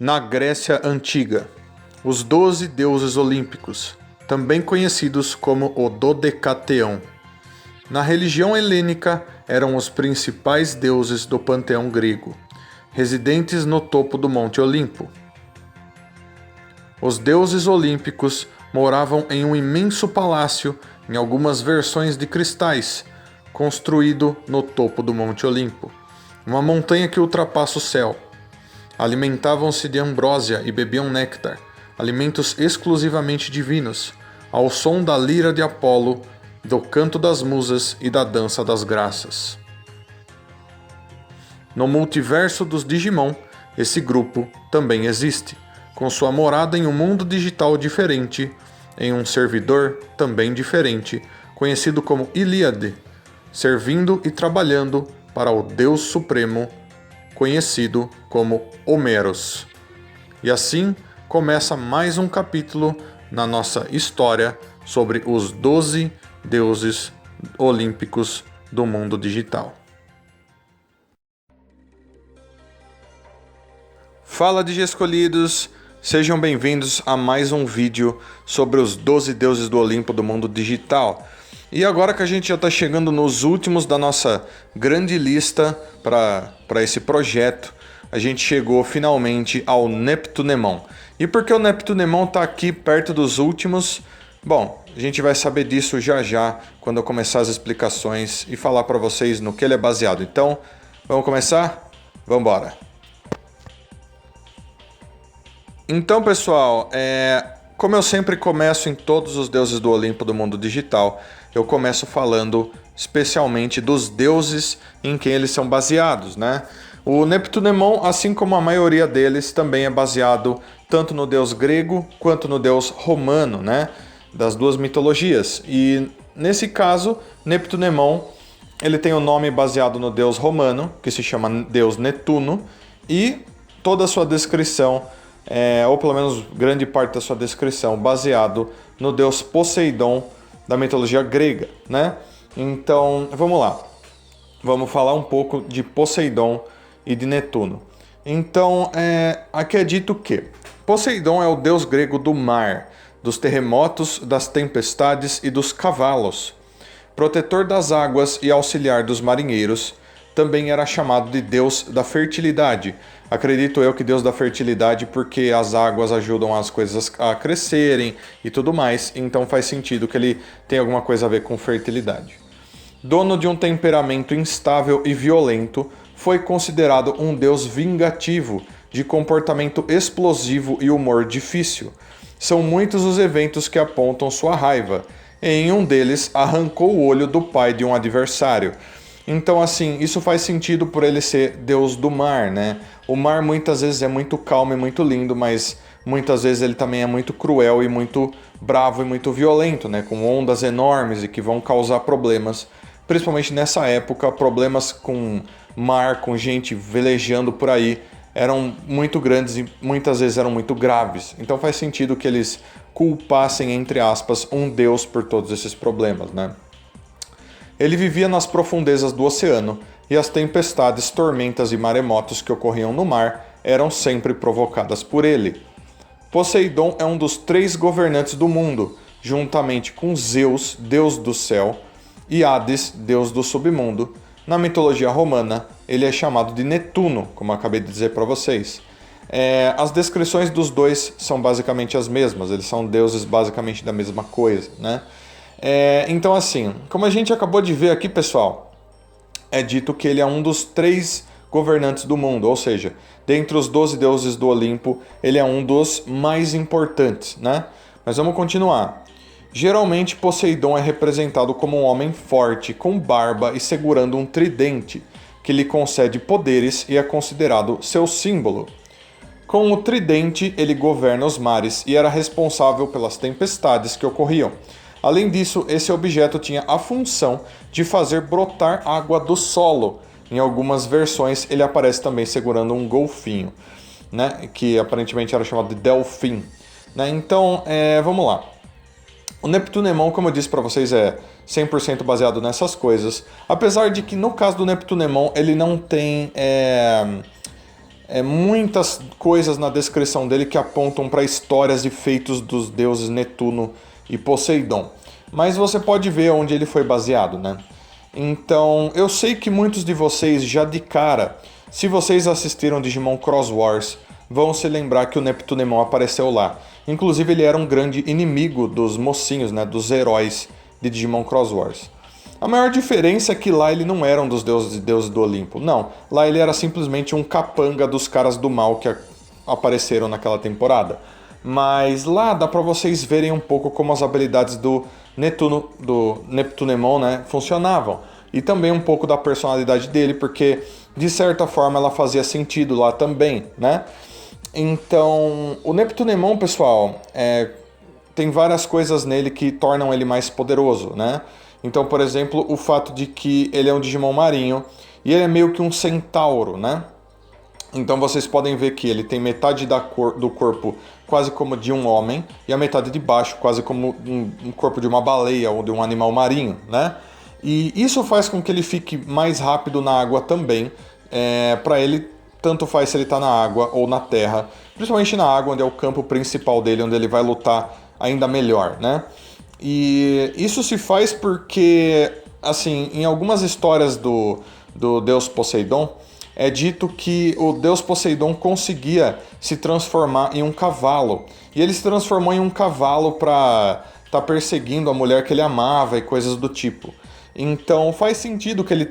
Na Grécia Antiga, os 12 deuses olímpicos, também conhecidos como o Dodecateão. Na religião helênica, eram os principais deuses do panteão grego, residentes no topo do Monte Olimpo. Os deuses olímpicos moravam em um imenso palácio, em algumas versões de cristais, construído no topo do Monte Olimpo, uma montanha que ultrapassa o céu. Alimentavam-se de ambrósia e bebiam néctar, alimentos exclusivamente divinos, ao som da lira de Apolo, do canto das musas e da dança das graças. No multiverso dos Digimon, esse grupo também existe, com sua morada em um mundo digital diferente, em um servidor também diferente, conhecido como Ilíade, servindo e trabalhando para o Deus Supremo, conhecido como Homeros. E assim começa mais um capítulo na nossa história sobre os 12 deuses olímpicos do mundo digital. Fala Digi escolhidos, sejam bem-vindos a mais um vídeo sobre os 12 deuses do Olimpo do mundo digital. E agora que a gente já está chegando nos últimos da nossa grande lista para esse projeto, a gente chegou finalmente ao Neptunemon. E por que o Neptunemon está aqui perto dos últimos? Bom, a gente vai saber disso já já, quando eu começar as explicações e falar para vocês no que ele é baseado. Então, vamos começar? Vamos embora! Então, pessoal, como eu sempre começo em todos os deuses do Olimpo do mundo digital, eu começo falando especialmente dos deuses em quem eles são baseados, né? O Neptunemon, assim como a maioria deles, também é baseado tanto no deus grego quanto no deus romano, né? Das duas mitologias. E nesse caso, Neptunemon, ele tem o nome baseado no deus romano, que se chama deus Netuno, e toda a sua descrição, ou pelo menos grande parte da sua descrição, baseado no deus Poseidon, da mitologia grega, né? Então, vamos lá. Vamos falar um pouco de Poseidon e de Netuno. Então, aqui é dito que Poseidon é o deus grego do mar, dos terremotos, das tempestades e dos cavalos. Protetor das águas e auxiliar dos marinheiros, também era chamado de deus da fertilidade. Acredito eu que deus da fertilidade porque as águas ajudam as coisas a crescerem e tudo mais, então faz sentido que ele tenha alguma coisa a ver com fertilidade. Dono de um temperamento instável e violento, foi considerado um deus vingativo, de comportamento explosivo e humor difícil. São muitos os eventos que apontam sua raiva. Em um deles, arrancou o olho do pai de um adversário. Então, assim, isso faz sentido por ele ser deus do mar, né? O mar muitas vezes é muito calmo e muito lindo, mas muitas vezes ele também é muito cruel e muito bravo e muito violento, né? Com ondas enormes e que vão causar problemas. Principalmente nessa época, problemas com mar, com gente velejando por aí, eram muito grandes e muitas vezes eram muito graves. Então faz sentido que eles culpassem, entre aspas, um deus por todos esses problemas, né? Ele vivia nas profundezas do oceano, e as tempestades, tormentas e maremotos que ocorriam no mar eram sempre provocadas por ele. Poseidon é um dos 3 governantes do mundo, juntamente com Zeus, deus do céu, e Hades, deus do submundo. Na mitologia romana, ele é chamado de Netuno, como eu acabei de dizer para vocês. As descrições dos dois são basicamente as mesmas, eles são deuses basicamente da mesma coisa, né? Então assim, como a gente acabou de ver aqui, pessoal, é dito que ele é um dos 3 governantes do mundo, ou seja, dentre os 12 deuses do Olimpo, ele é um dos mais importantes, né? Mas vamos continuar. Geralmente Poseidon é representado como um homem forte, com barba e segurando um tridente, que lhe concede poderes e é considerado seu símbolo. Com o tridente, ele governa os mares e era responsável pelas tempestades que ocorriam. Além disso, esse objeto tinha a função de fazer brotar água do solo. Em algumas versões, ele aparece também segurando um golfinho, né? Que aparentemente era chamado de Delfim, né? Então, vamos lá. O Neptunemon, como eu disse para vocês, é 100% baseado nessas coisas. Apesar de que, no caso do Neptunemon, ele não tem muitas coisas na descrição dele que apontam para histórias e feitos dos deuses Netuno e Poseidon. Mas você pode ver onde ele foi baseado, né? Então, eu sei que muitos de vocês já de cara, se vocês assistiram Digimon Cross Wars, vão se lembrar que o Neptunemon apareceu lá. Inclusive, ele era um grande inimigo dos mocinhos, né? Dos heróis de Digimon Cross Wars. A maior diferença é que lá ele não era um dos deuses do Olimpo. Não, lá ele era simplesmente um capanga dos caras do mal que apareceram naquela temporada. Mas lá dá pra vocês verem um pouco como as habilidades do Neptunemon, né, funcionavam. E também um pouco da personalidade dele, porque de certa forma ela fazia sentido lá também, né? Então, o Neptunemon, pessoal, tem várias coisas nele que tornam ele mais poderoso, né? Então, por exemplo, o fato de que ele é um Digimon marinho e ele é meio que um centauro, né? Então vocês podem ver que ele tem metade do corpo quase como de um homem e a metade de baixo quase como um corpo de uma baleia ou de um animal marinho, né? E isso faz com que ele fique mais rápido na água também. Para ele, tanto faz se ele está na água ou na terra, principalmente na água, onde é o campo principal dele, onde ele vai lutar ainda melhor, né? E isso se faz porque, assim, em algumas histórias do deus Poseidon, é dito que o deus Poseidon conseguia se transformar em um cavalo. E ele se transformou em um cavalo para estar perseguindo a mulher que ele amava e coisas do tipo. Então faz sentido que ele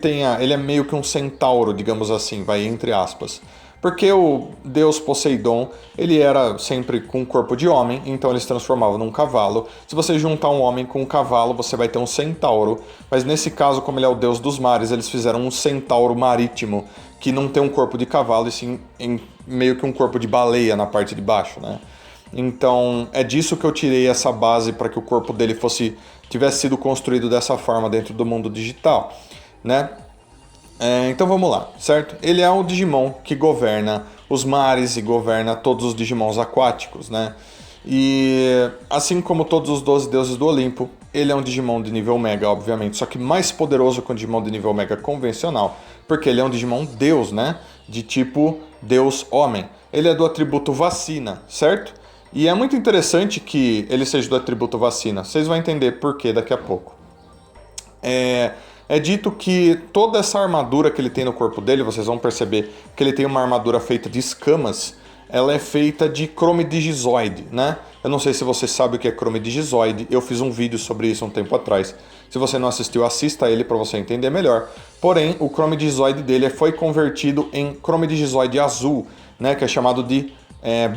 é meio que um centauro, digamos assim, vai entre aspas. Porque o deus Poseidon, ele era sempre com um corpo de homem, então ele se transformava num cavalo. Se você juntar um homem com um cavalo, você vai ter um centauro. Mas nesse caso, como ele é o deus dos mares, eles fizeram um centauro marítimo, que não tem um corpo de cavalo, e sim meio que um corpo de baleia na parte de baixo, né? Então é disso que eu tirei essa base para que o corpo dele tivesse sido construído dessa forma dentro do mundo digital, né? Então vamos lá, certo? Ele é um Digimon que governa os mares e governa todos os Digimons aquáticos, né? E assim como todos os 12 deuses do Olimpo, ele é um Digimon de nível Mega, obviamente, só que mais poderoso que um Digimon de nível Mega convencional, porque ele é um Digimon Deus, né? De tipo Deus-Homem. Ele é do atributo Vacina, certo? E é muito interessante que ele seja do atributo Vacina. Vocês vão entender por que daqui a pouco. É dito que toda essa armadura que ele tem no corpo dele, vocês vão perceber que ele tem uma armadura feita de escamas, ela é feita de cromedigizoide, né? Eu não sei se você sabe o que é cromedigizoide, eu fiz um vídeo sobre isso um tempo atrás. Se você não assistiu, assista ele para você entender melhor. Porém, o cromedigizoide dele foi convertido em cromedigizoide azul, né? Que é chamado de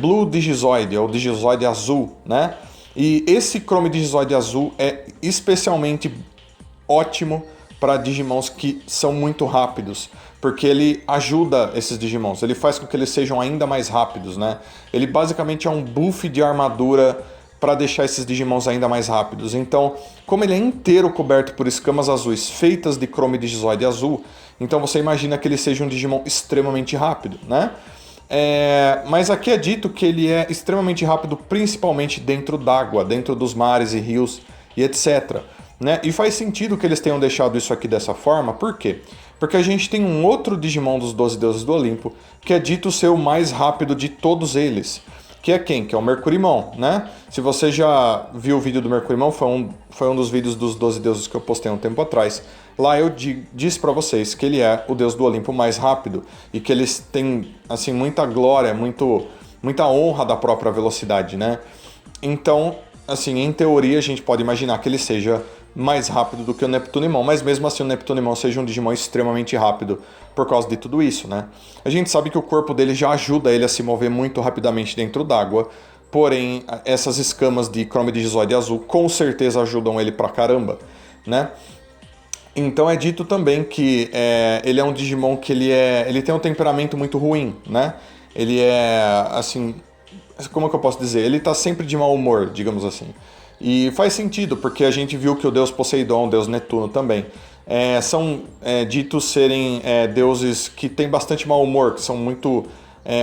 Blue Digizoide, ou Digizoide azul, né? E esse cromedigizoide azul é especialmente ótimo para Digimons que são muito rápidos, porque ele ajuda esses Digimons, ele faz com que eles sejam ainda mais rápidos, né? Ele basicamente é um buff de armadura para deixar esses Digimons ainda mais rápidos. Então, como ele é inteiro coberto por escamas azuis feitas de cromedigizoide azul, então você imagina que ele seja um Digimon extremamente rápido, né? Mas aqui é dito que ele é extremamente rápido principalmente dentro d'água, dentro dos mares e rios e etc., né? E faz sentido que eles tenham deixado isso aqui dessa forma, por quê? Porque a gente tem um outro Digimon dos 12 deuses do Olimpo, que é dito ser o mais rápido de todos eles. Que é quem? Que é o Mercurimon, né? Se você já viu o vídeo do Mercurimon, foi um dos vídeos dos 12 deuses que eu postei um tempo atrás. Lá eu disse pra vocês que ele é o deus do Olimpo mais rápido e que eles têm, assim, muita glória, muita honra da própria velocidade, né? Então, assim, em teoria a gente pode imaginar que ele seja mais rápido do que o Neptunemon, mas mesmo assim o Neptunemon seja um Digimon extremamente rápido por causa de tudo isso, né? A gente sabe que o corpo dele já ajuda ele a se mover muito rapidamente dentro d'água, porém essas escamas de cromedigizoide azul com certeza ajudam ele pra caramba, né? Então é dito também que ele é um Digimon que ele tem um temperamento muito ruim, né? Ele é, assim, como é que eu posso dizer? Ele tá sempre de mau humor, digamos assim. E faz sentido, porque a gente viu que o deus Poseidon, o deus Netuno também, são ditos serem deuses que têm bastante mau humor, que são muito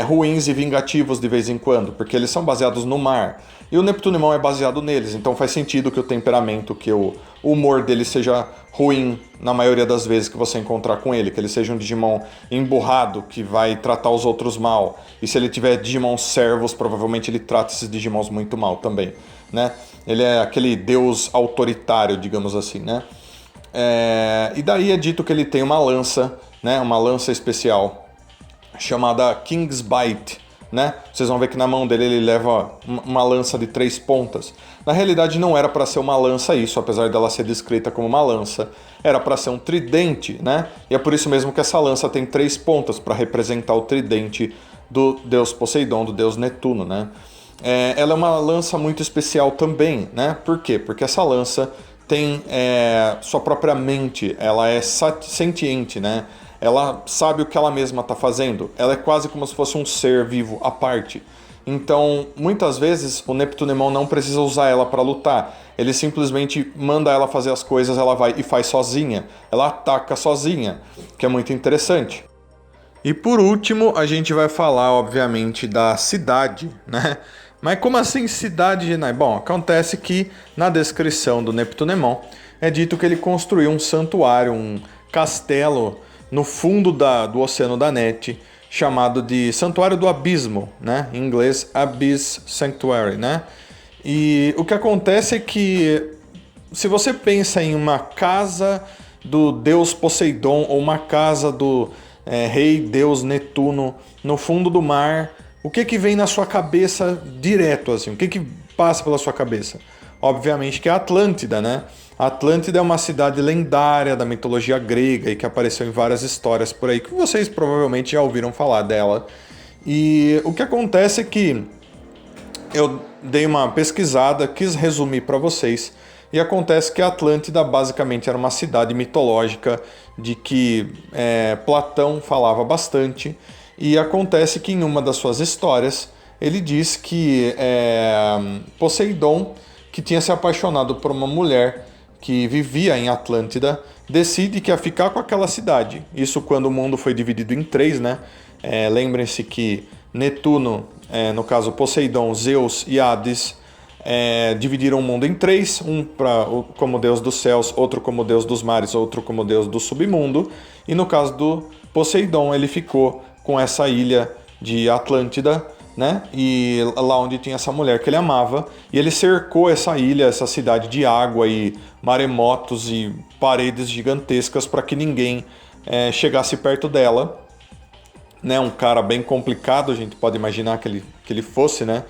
ruins e vingativos de vez em quando, porque eles são baseados no mar. E o Neptunemon é baseado neles, então faz sentido que o temperamento, que o humor deles seja ruim na maioria das vezes que você encontrar com ele, que ele seja um Digimon emburrado, que vai tratar os outros mal. E se ele tiver Digimon servos, provavelmente ele trata esses Digimons muito mal também, né? Ele é aquele deus autoritário, digamos assim, né? E daí é dito que ele tem uma lança, né? Uma lança especial chamada King's Bite, né? Vocês vão ver que na mão dele ele leva uma lança de 3 pontas. Na realidade não era para ser uma lança isso, apesar dela ser descrita como uma lança. Era para ser um tridente, né? E é por isso mesmo que essa lança tem 3 pontas, para representar o tridente do deus Poseidon, do deus Netuno, né? Ela é uma lança muito especial também, né? Por quê? Porque essa lança tem sua própria mente, ela é sentiente, né? Ela sabe o que ela mesma está fazendo. Ela é quase como se fosse um ser vivo à parte. Então, muitas vezes, o Neptunemon não precisa usar ela para lutar. Ele simplesmente manda ela fazer as coisas, ela vai e faz sozinha. Ela ataca sozinha, que é muito interessante. E por último, a gente vai falar, obviamente, da cidade, né? Mas como assim cidade de Nai? Bom, acontece que na descrição do Neptunemon é dito que ele construiu um santuário, um castelo no fundo do Oceano da Net, chamado de Santuário do Abismo, né? Em inglês, Abyss Sanctuary, né? E o que acontece é que se você pensa em uma casa do deus Poseidon ou uma casa do rei deus Netuno no fundo do mar, o que vem na sua cabeça direto, assim? O que passa pela sua cabeça? Obviamente que é a Atlântida, né? A Atlântida é uma cidade lendária da mitologia grega e que apareceu em várias histórias por aí, que vocês provavelmente já ouviram falar dela. E o que acontece é que eu dei uma pesquisada, quis resumir para vocês, e acontece que a Atlântida basicamente era uma cidade mitológica de que Platão falava bastante, e acontece que em uma das suas histórias ele diz que Poseidon, que tinha se apaixonado por uma mulher que vivia em Atlântida, decide que ia ficar com aquela cidade. Isso quando o mundo foi dividido em 3, né? Lembrem-se que Netuno, no caso Poseidon, Zeus e Hades, dividiram o mundo em 3, um como deus dos céus, outro como deus dos mares, outro como deus do submundo. E no caso do Poseidon, ele ficou com essa ilha de Atlântida, né? E lá onde tinha essa mulher que ele amava, e ele cercou essa ilha, essa cidade de água e maremotos e paredes gigantescas para que ninguém chegasse perto dela, né? Um cara bem complicado, a gente pode imaginar que ele fosse, né?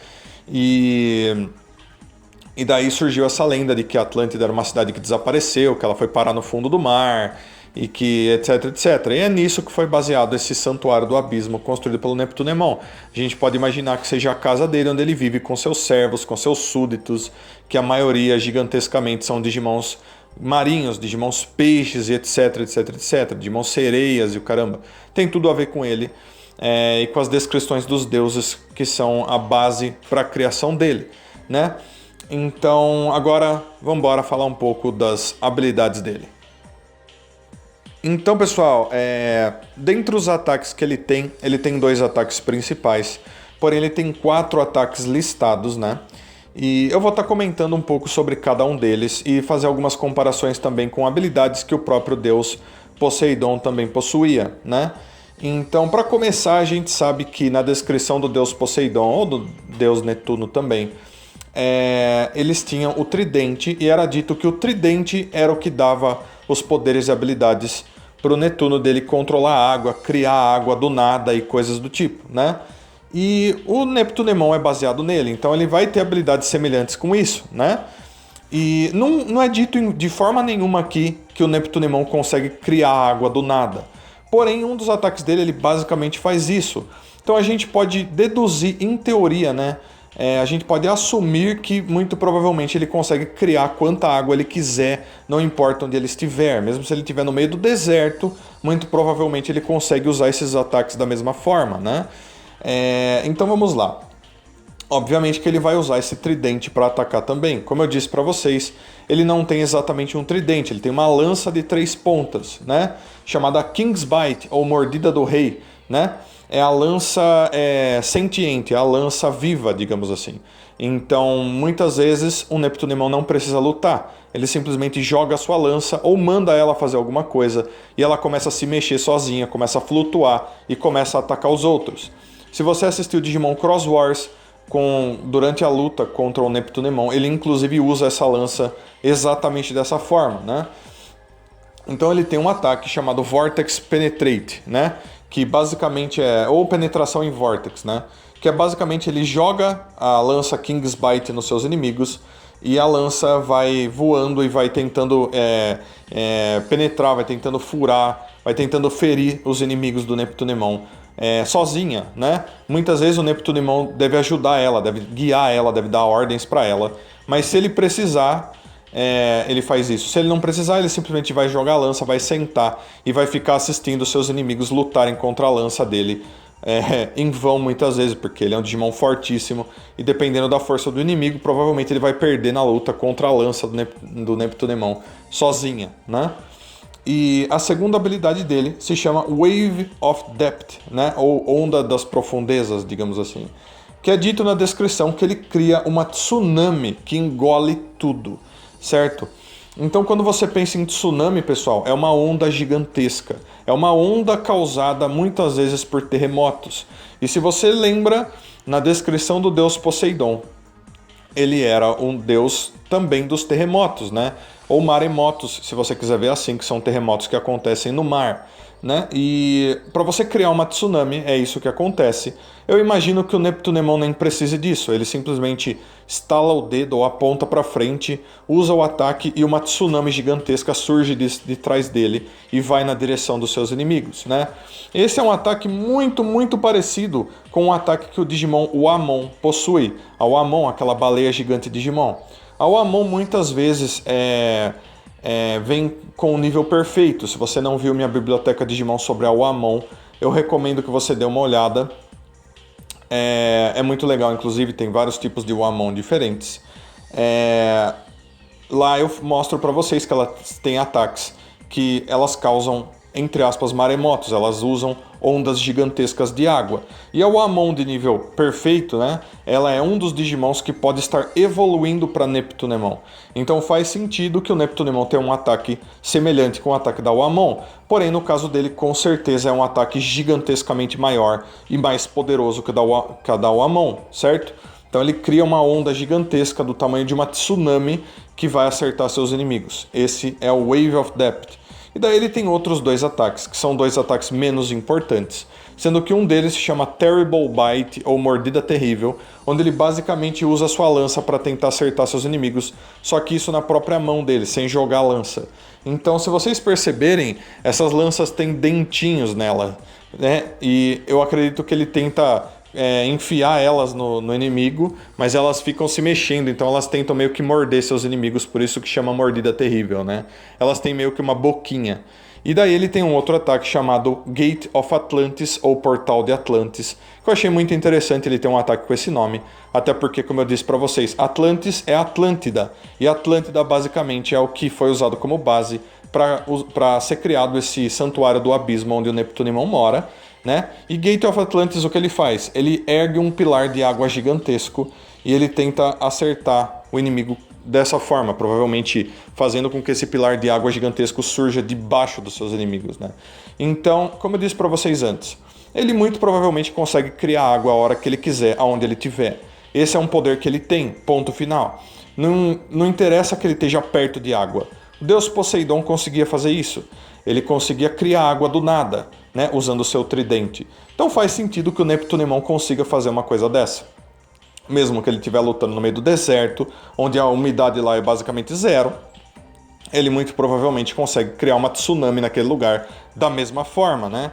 E daí surgiu essa lenda de que a Atlântida era uma cidade que desapareceu, que ela foi parar no fundo do mar, e que etc, etc. E é nisso que foi baseado esse santuário do abismo construído pelo Neptunemon. A gente pode imaginar que seja a casa dele, onde ele vive com seus servos, com seus súditos, que a maioria gigantescamente são Digimons marinhos, Digimons peixes e etc, etc, etc. Digimons sereias e o caramba. Tem tudo a ver com ele e com as descrições dos deuses que são a base para a criação dele, né? Então, agora vamos embora falar um pouco das habilidades dele. Então, pessoal, dentre os ataques que ele tem 2 ataques principais, porém ele tem 4 ataques listados, né? E eu vou estar comentando um pouco sobre cada um deles e fazer algumas comparações também com habilidades que o próprio deus Poseidon também possuía, né? Então, para começar, a gente sabe que na descrição do deus Poseidon, ou do deus Netuno também, eles tinham o tridente, e era dito que o tridente era o que dava os poderes e habilidades para o Netuno dele controlar a água, criar água do nada e coisas do tipo, né? E o Neptunemon é baseado nele, então ele vai ter habilidades semelhantes com isso, né? E não é dito de forma nenhuma aqui que o Neptunemon consegue criar água do nada. Porém, um dos ataques dele, ele basicamente faz isso. Então a gente pode deduzir, em teoria, né? A gente pode assumir que muito provavelmente ele consegue criar quanta água ele quiser, não importa onde ele estiver. Mesmo se ele estiver no meio do deserto, muito provavelmente ele consegue usar esses ataques da mesma forma, né? Então vamos lá. Obviamente que ele vai usar esse tridente para atacar também. Como eu disse para vocês, ele não tem exatamente um tridente, ele tem uma lança de 3 pontas, né? Chamada King's Bite, ou Mordida do Rei, né? é a lança sentiente, a lança viva, digamos assim. Então, muitas vezes, o Neptunemon não precisa lutar. Ele simplesmente joga a sua lança ou manda ela fazer alguma coisa e ela começa a se mexer sozinha, começa a flutuar e começa a atacar os outros. Se você assistiu Digimon Cross Wars, durante a luta contra o Neptunemon, ele inclusive usa essa lança exatamente dessa forma, né? Então ele tem um ataque chamado Vortex Penetrate, né? Que basicamente ou penetração em Vortex, né? Que é basicamente ele joga a lança King's Bite nos seus inimigos e a lança vai voando e vai tentando penetrar, vai tentando furar, vai tentando ferir os inimigos do Neptunemon sozinha, né? Muitas vezes o Neptunemon deve ajudar ela, deve guiar ela, deve dar ordens para ela, mas se ele precisar, ele faz isso. Se ele não precisar, ele simplesmente vai jogar a lança, vai sentar e vai ficar assistindo seus inimigos lutarem contra a lança dele em vão muitas vezes, porque ele é um Digimon fortíssimo e dependendo da força do inimigo, provavelmente ele vai perder na luta contra a lança do Neptunemon sozinha, né? E a segunda habilidade dele se chama Wave of Depth, né? Ou Onda das Profundezas, digamos assim. Que é dito na descrição que ele cria uma tsunami que engole tudo, certo? Então, quando você pensa em tsunami, pessoal, é uma onda gigantesca. É uma onda causada muitas vezes por terremotos. E se você lembra, na descrição do deus Poseidon, ele era um deus também dos terremotos, né? Ou maremotos, se você quiser ver assim, que são terremotos que acontecem no mar, né? E para você criar uma tsunami, é isso que acontece. Eu imagino que o Neptunemon nem precise disso, ele simplesmente estala o dedo ou aponta para frente, usa o ataque e uma tsunami gigantesca surge de trás dele e vai na direção dos seus inimigos, né? Esse é um ataque muito, muito parecido com o ataque que o Digimon Wamon possui. A Wamon, aquela baleia gigante Digimon. A Wamon muitas vezes vem com o nível perfeito. Se você não viu minha biblioteca Digimon sobre a Wamon, eu recomendo que você dê uma olhada. É muito legal, inclusive tem vários tipos de Wamon diferentes. Lá eu mostro para vocês que elas têm ataques que elas causam, entre aspas, maremotos. Elas usam ondas gigantescas de água. E a Wamon de nível perfeito, né? Ela é um dos Digimons que pode estar evoluindo para Neptunemon. Então faz sentido que o Neptunemon tenha um ataque semelhante com o ataque da Wamon. Porém, no caso dele, com certeza é um ataque gigantescamente maior e mais poderoso que o da Wamon, certo? Então ele cria uma onda gigantesca do tamanho de uma tsunami que vai acertar seus inimigos. Esse é o Wave of Depth. E daí ele tem outros dois ataques, que são dois ataques menos importantes, sendo que um deles se chama Terrible Bite, ou Mordida Terrível, onde ele basicamente usa a sua lança para tentar acertar seus inimigos, só que isso na própria mão dele, sem jogar a lança. Então, se vocês perceberem, essas lanças têm dentinhos nela, né? E eu acredito que ele tenta enfiar elas no inimigo, mas elas ficam se mexendo, então elas tentam meio que morder seus inimigos, por isso que chama Mordida Terrível, né? Elas têm meio que uma boquinha. E daí ele tem um outro ataque chamado Gate of Atlantis, ou Portal de Atlantis, que eu achei muito interessante ele ter um ataque com esse nome, até porque, como eu disse para vocês, Atlantis é Atlântida, e Atlântida basicamente é o que foi usado como base para ser criado esse santuário do abismo onde o Neptunemon mora, né? E Gate of Atlantis, o que ele faz? Ele ergue um pilar de água gigantesco e ele tenta acertar o inimigo dessa forma, provavelmente fazendo com que esse pilar de água gigantesco surja debaixo dos seus inimigos, né? Então, como eu disse para vocês antes, ele muito provavelmente consegue criar água a hora que ele quiser, aonde ele tiver. Esse é um poder que ele tem, ponto final. Não interessa que ele esteja perto de água. O deus Poseidon conseguia fazer isso. Ele conseguia criar água do nada, né, usando o seu tridente. Então faz sentido que o Neptunemon consiga fazer uma coisa dessa. Mesmo que ele estiver lutando no meio do deserto, onde a umidade lá é basicamente zero, ele muito provavelmente consegue criar uma tsunami naquele lugar da mesma forma, né?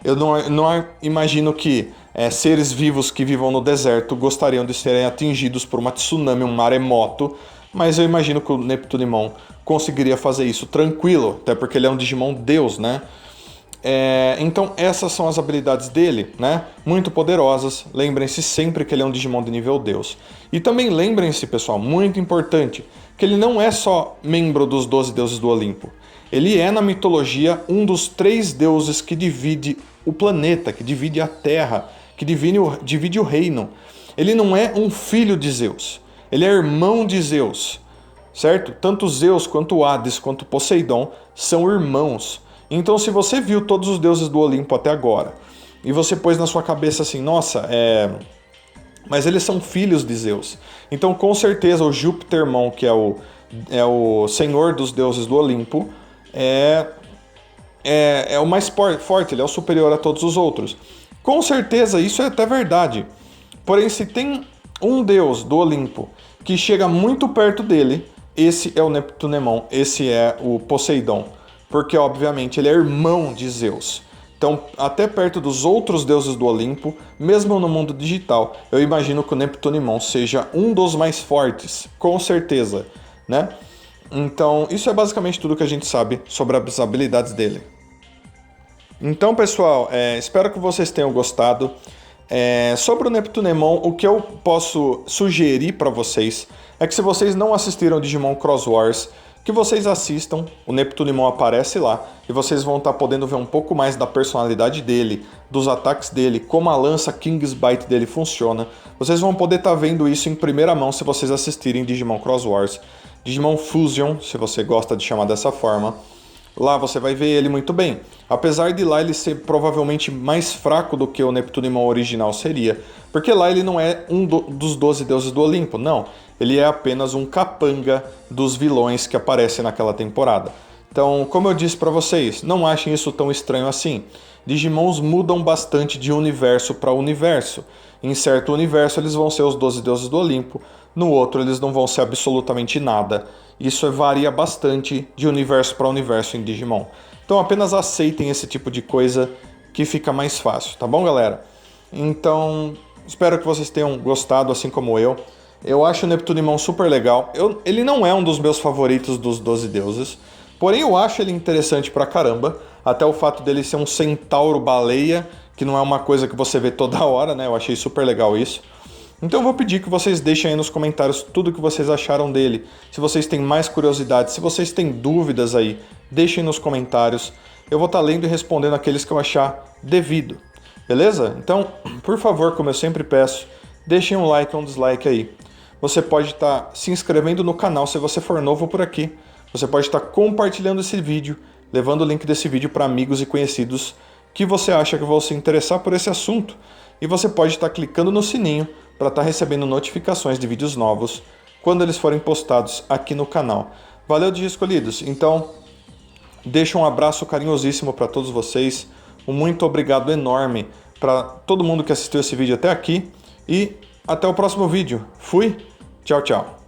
Eu não imagino que seres vivos que vivam no deserto gostariam de serem atingidos por uma tsunami, um maremoto, mas eu imagino que o Neptunemon conseguiria fazer isso tranquilo, até porque ele é um Digimon Deus, né? Então essas são as habilidades dele, né? Muito poderosas. Lembrem-se sempre que ele é um Digimon de nível Deus. E também lembrem-se, pessoal, muito importante, que ele não é só membro dos 12 deuses do Olimpo. Ele é, na mitologia, um dos 3 deuses que divide o planeta, que divide a Terra, que divide o reino. Ele não é um filho de Zeus, ele é irmão de Zeus, certo? Tanto Zeus quanto Hades quanto Poseidon são irmãos. Então, se você viu todos os deuses do Olimpo até agora e você pôs na sua cabeça assim, nossa, mas eles são filhos de Zeus. Então, com certeza, o Júpitermon, que é o senhor dos deuses do Olimpo, é o mais forte, ele é o superior a todos os outros. Com certeza, isso é até verdade. Porém, se tem um deus do Olimpo que chega muito perto dele, esse é o Neptunemon, esse é o Poseidon. Porque, obviamente, ele é irmão de Zeus. Então, até perto dos outros deuses do Olimpo, mesmo no mundo digital, eu imagino que o Neptunemon seja um dos mais fortes, com certeza, né? Então, isso é basicamente tudo que a gente sabe sobre as habilidades dele. Então, pessoal, espero que vocês tenham gostado. Sobre o Neptunemon, o que eu posso sugerir para vocês é que se vocês não assistiram Digimon Cross Wars, que vocês assistam, o Neptunemon aparece lá e vocês vão estar podendo ver um pouco mais da personalidade dele, dos ataques dele, como a lança King's Bite dele funciona. Vocês vão poder estar vendo isso em primeira mão se vocês assistirem Digimon Cross Wars. Digimon Fusion, se você gosta de chamar dessa forma. Lá você vai ver ele muito bem. Apesar de lá ele ser provavelmente mais fraco do que o Neptunemon original seria. Porque lá ele não é dos 12 deuses do Olimpo, não. Ele é apenas um capanga dos vilões que aparecem naquela temporada. Então, como eu disse pra vocês, não achem isso tão estranho assim. Digimons mudam bastante de universo para universo. Em certo universo eles vão ser os 12 deuses do Olimpo, no outro eles não vão ser absolutamente nada. Isso varia bastante de universo para universo em Digimon. Então apenas aceitem esse tipo de coisa que fica mais fácil, tá bom, galera? Então, espero que vocês tenham gostado, assim como eu. Eu acho o Neptunemon super legal. Ele não é um dos meus favoritos dos 12 deuses, porém eu acho ele interessante pra caramba. Até o fato dele ser um centauro baleia, que não é uma coisa que você vê toda hora, né? Eu achei super legal isso. Então eu vou pedir que vocês deixem aí nos comentários tudo o que vocês acharam dele. Se vocês têm mais curiosidades, se vocês têm dúvidas aí, deixem nos comentários. Eu vou estar lendo e respondendo aqueles que eu achar devido. Beleza? Então, por favor, como eu sempre peço, deixem um like ou um dislike aí. Você pode estar se inscrevendo no canal se você for novo por aqui. Você pode estar compartilhando esse vídeo, levando o link desse vídeo para amigos e conhecidos que você acha que vão se interessar por esse assunto. E você pode estar clicando no sininho para estar recebendo notificações de vídeos novos quando eles forem postados aqui no canal. Valeu, Digi Escolhidos! Então, deixo um abraço carinhosíssimo para todos vocês, um muito obrigado enorme para todo mundo que assistiu esse vídeo até aqui e até o próximo vídeo. Fui! Tchau, tchau!